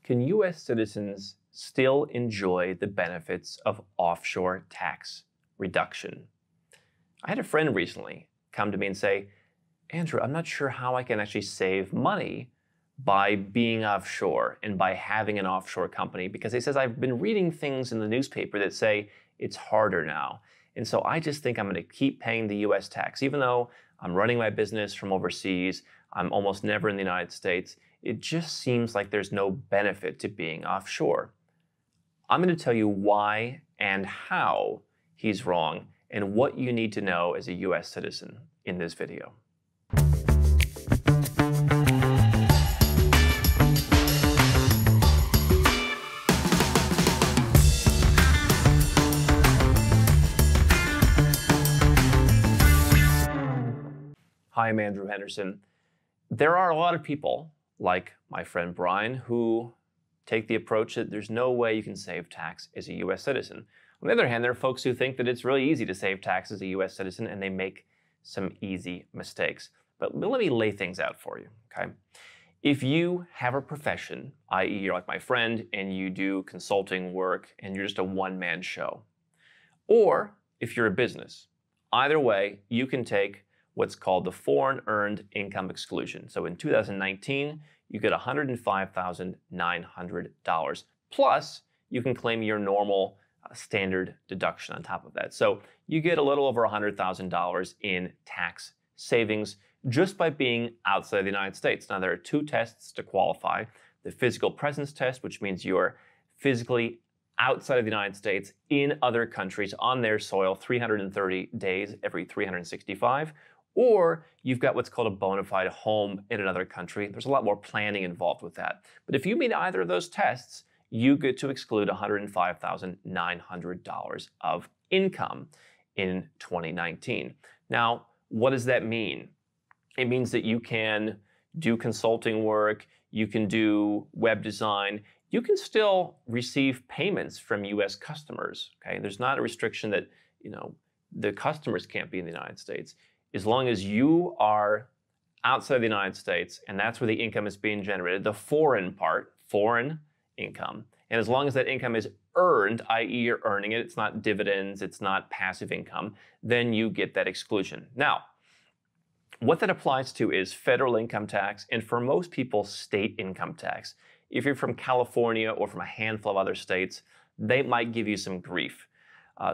Can U.S. citizens still enjoy the benefits of offshore tax reduction? I had a friend recently come to me and say, Andrew, I'm not sure how I can actually save money by being offshore and by having an offshore company, because he says, I've been reading things in the newspaper that say it's harder now. And so I just think I'm going to keep paying the US tax. Even though I'm running my business from overseas, I'm almost never in the United States. It just seems like there's no benefit to being offshore. I'm going to tell you why and how he's wrong and what you need to know as a US citizen in this video. Hi, I'm Andrew Henderson. There are a lot of people, like my friend Brian, who take the approach that there's no way you can save tax as a US citizen. On the other hand, there are folks who think that it's really easy to save tax as a US citizen, and they make some easy mistakes. But let me lay things out for you, okay? If you have a profession, i.e. you're like my friend and you do consulting work and you're just a one-man show, or if you're a business, either way, you can take what's called the foreign earned income exclusion. So in 2019, you get $105,900. Plus, you can claim your normal standard deduction on top of that. So you get a little over $100,000 in tax savings just by being outside the United States. Now, there are two tests to qualify. The physical presence test, which means you're physically outside of the United States in other countries on their soil 330 days every 365. Or you've got what's called a bona fide home in another country. There's a lot more planning involved with that. But if you meet either of those tests, you get to exclude $105,900 of income in 2019. Now, what does that mean? It means that you can do consulting work, you can do web design, you can still receive payments from US customers. Okay? There's not a restriction that, the customers can't be in the United States. As long as you are outside the United States, and that's where the income is being generated, the foreign part, foreign income, and as long as that income is earned, i.e. you're earning it, it's not dividends, it's not passive income, then you get that exclusion. Now, what that applies to is federal income tax, and for most people, state income tax. If you're from California or from a handful of other states, they might give you some grief.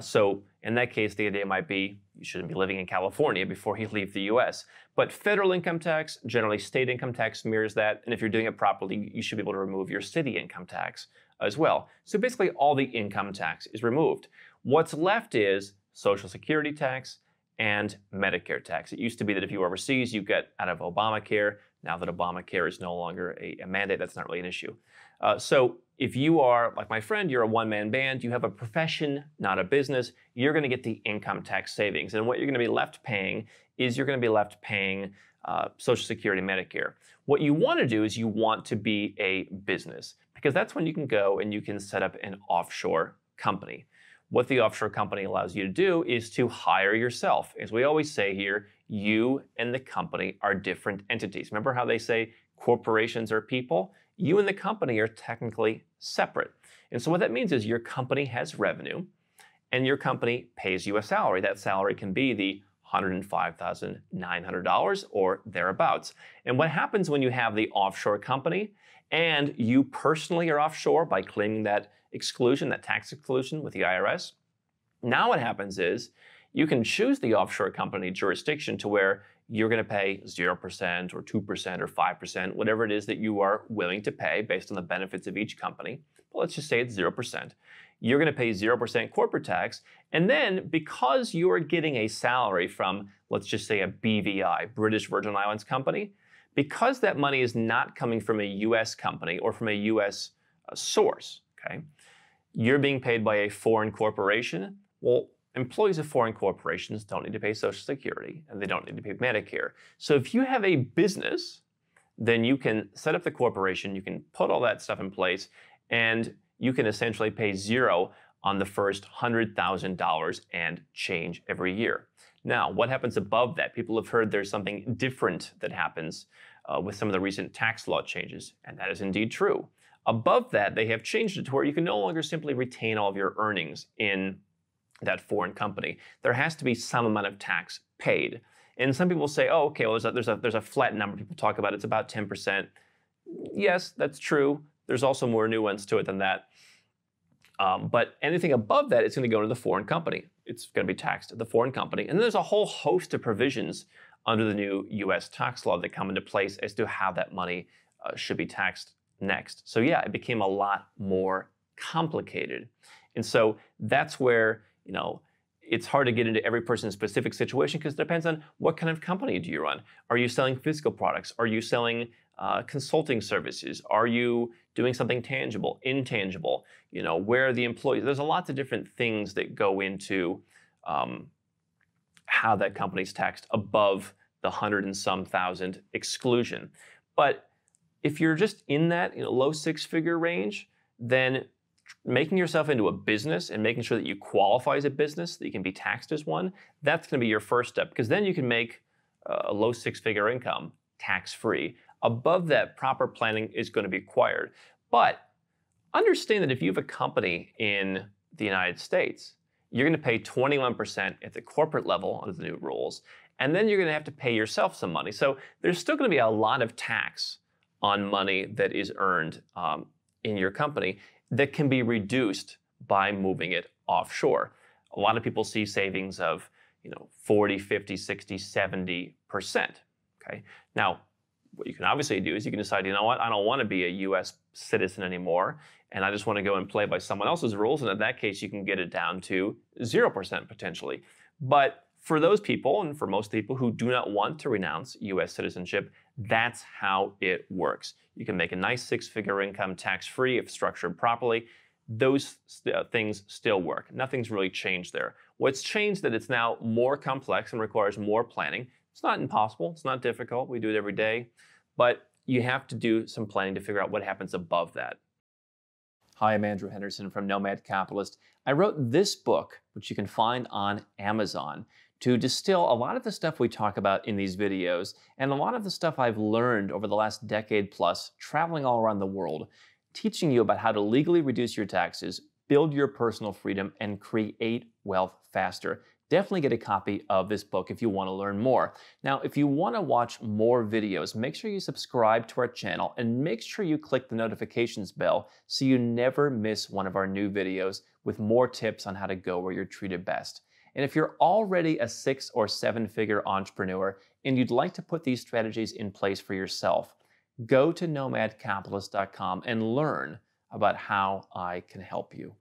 So in that case, the idea might be you shouldn't be living in California before you leave the US. But federal income tax, generally state income tax mirrors that. And if you're doing it properly, you should be able to remove your city income tax as well. So basically all the income tax is removed. What's left is Social Security tax and Medicare tax. It used to be that if you were overseas, you get out of Obamacare. Now that Obamacare is no longer a mandate, that's not really an issue. So if you are, like my friend, you're a one-man band, you have a profession, not a business, you're going to get the income tax savings. And what you're going to be left paying is you're going to be left paying Social Security, Medicare. What you want to do is you want to be a business, because that's when you can go and you can set up an offshore company. What the offshore company allows you to do is to hire yourself. As we always say here, you and the company are different entities. Remember how they say corporations are people? You and the company are technically separate. And so what that means is your company has revenue and your company pays you a salary. That salary can be the $105,900 or thereabouts. And what happens when you have the offshore company and you personally are offshore by claiming that exclusion, that tax exclusion with the IRS, now what happens is you can choose the offshore company jurisdiction to where you're going to pay 0% or 2% or 5%, whatever it is that you are willing to pay based on the benefits of each company. But let's just say it's 0%. You're going to pay 0% corporate tax. And then because you're getting a salary from, let's just say a BVI, British Virgin Islands company, because that money is not coming from a US company or from a US source, okay, you're being paid by a foreign corporation. Well, employees of foreign corporations don't need to pay Social Security, and they don't need to pay Medicare. So if you have a business, then you can set up the corporation, you can put all that stuff in place, and you can essentially pay zero on the first $100,000 and change every year. Now, what happens above that? People have heard there's something different that happens with some of the recent tax law changes, and that is indeed true. Above that, they have changed it to where you can no longer simply retain all of your earnings in that foreign company. There has to be some amount of tax paid. And some people say, oh, okay, well, there's a flat number. People talk about it's about 10%. Yes, that's true. There's also more nuance to it than that. But anything above that, it's going to go to the foreign company. It's going to be taxed at the foreign company. And then there's a whole host of provisions under the new US tax law that come into place as to how that money should be taxed next. So yeah, it became a lot more complicated. And so that's where, it's hard to get into every person's specific situation because it depends on what kind of company do you run. Are you selling physical products? Are you selling consulting services? Are you doing something tangible, intangible? Where are the employees? There's a lot of different things that go into how that company's taxed above the 100 and some thousand exclusion. But if you're just in that low six-figure range, then making yourself into a business and making sure that you qualify as a business, that you can be taxed as one, that's going to be your first step, because then you can make a low six-figure income tax-free. Above that, proper planning is going to be required. But understand that if you have a company in the United States, you're going to pay 21% at the corporate level under the new rules, and then you're going to have to pay yourself some money. So there's still going to be a lot of tax on money that is earned in your company that can be reduced by moving it offshore. A lot of people see savings of 40, 50, 60, 70%. Okay? Now, what you can obviously do is you can decide, what, I don't want to be a US citizen anymore, and I just want to go and play by someone else's rules, and in that case, you can get it down to 0% potentially. But for those people, and for most people who do not want to renounce US citizenship, that's how it works. You can make a nice six-figure income tax-free if structured properly. Those things still work. Nothing's really changed there. What's changed is that it's now more complex and requires more planning. It's not impossible. It's not difficult. We do it every day. But you have to do some planning to figure out what happens above that. Hi, I'm Andrew Henderson from Nomad Capitalist. I wrote this book, which you can find on Amazon, to distill a lot of the stuff we talk about in these videos and a lot of the stuff I've learned over the last decade plus traveling all around the world, teaching you about how to legally reduce your taxes, build your personal freedom, and create wealth faster. Definitely get a copy of this book if you want to learn more. Now, if you want to watch more videos, make sure you subscribe to our channel and make sure you click the notifications bell so you never miss one of our new videos with more tips on how to go where you're treated best. And if you're already a 6- or 7-figure entrepreneur and you'd like to put these strategies in place for yourself, go to nomadcapitalist.com and learn about how I can help you.